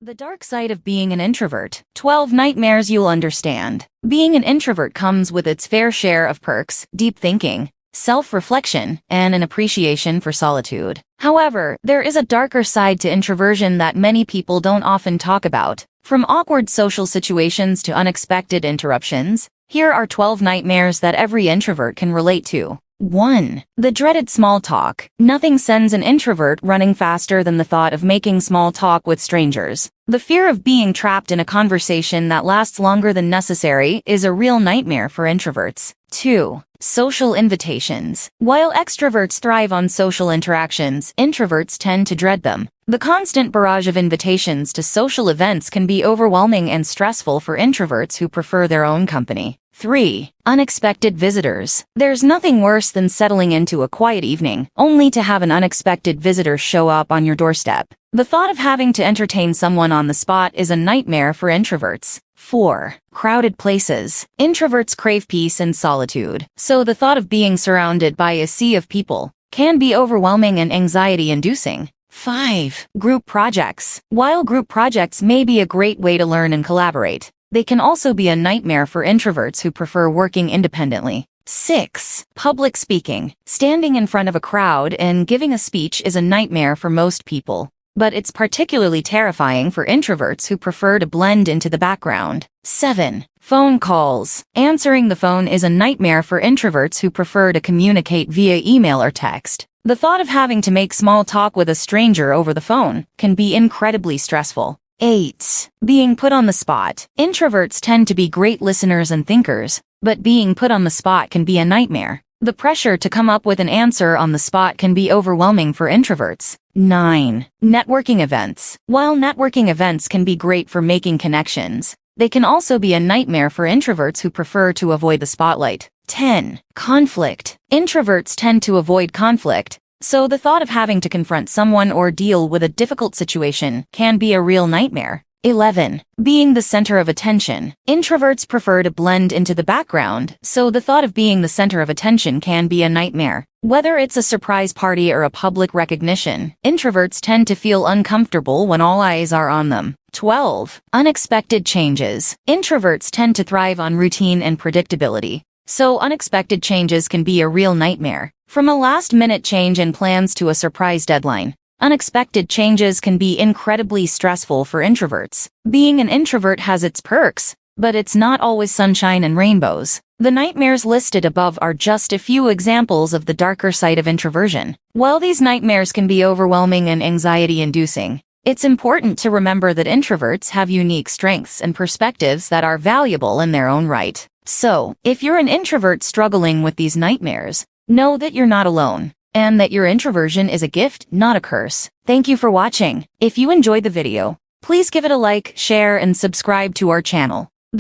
The dark side of being an introvert. 12 nightmares you'll understand. Being an introvert comes with its fair share of perks, deep thinking, self-reflection, and an appreciation for solitude. However, there is a darker side to introversion that many people don't often talk about. From awkward social situations to unexpected interruptions, here are 12 nightmares that every introvert can relate to. 1. The dreaded small talk. Nothing sends an introvert running faster than the thought of making small talk with strangers. The fear of being trapped in a conversation that lasts longer than necessary is a real nightmare for introverts. 2. Social invitations. While extroverts thrive on social interactions, introverts tend to dread them. The constant barrage of invitations to social events can be overwhelming and stressful for introverts who prefer their own company. 3. Unexpected visitors. There's nothing worse than settling into a quiet evening, only to have an unexpected visitor show up on your doorstep. The thought of having to entertain someone on the spot is a nightmare for introverts. 4. Crowded places. Introverts crave peace and solitude, so the thought of being surrounded by a sea of people can be overwhelming and anxiety-inducing. 5. Group projects. While group projects may be a great way to learn and collaborate, they can also be a nightmare for introverts who prefer working independently. 6. Public speaking. Standing in front of a crowd and giving a speech is a nightmare for most people, but it's particularly terrifying for introverts who prefer to blend into the background. 7. Phone calls. Answering the phone is a nightmare for introverts who prefer to communicate via email or text. The thought of having to make small talk with a stranger over the phone can be incredibly stressful. 8. Being put on the spot. Introverts tend to be great listeners and thinkers, but being put on the spot can be a nightmare. The pressure to come up with an answer on the spot can be overwhelming for introverts. 9. Networking events. While networking events can be great for making connections, they can also be a nightmare for introverts who prefer to avoid the spotlight. 10. Conflict. Introverts tend to avoid conflict, so the thought of having to confront someone or deal with a difficult situation can be a real nightmare. 11. Being the center of attention. Introverts prefer to blend into the background, so the thought of being the center of attention can be a nightmare. Whether it's a surprise party or a public recognition, introverts tend to feel uncomfortable when all eyes are on them. 12. Unexpected changes. Introverts tend to thrive on routine and predictability, so unexpected changes can be a real nightmare. From a last-minute change in plans to a surprise deadline, unexpected changes can be incredibly stressful for introverts. Being an introvert has its perks, but it's not always sunshine and rainbows. The nightmares listed above are just a few examples of the darker side of introversion. While these nightmares can be overwhelming and anxiety-inducing, it's important to remember that introverts have unique strengths and perspectives that are valuable in their own right. So, if you're an introvert struggling with these nightmares, know that you're not alone, and that your introversion is a gift, not a curse. Thank you for watching. If you enjoyed the video, please give it a like, share, and subscribe to our channel.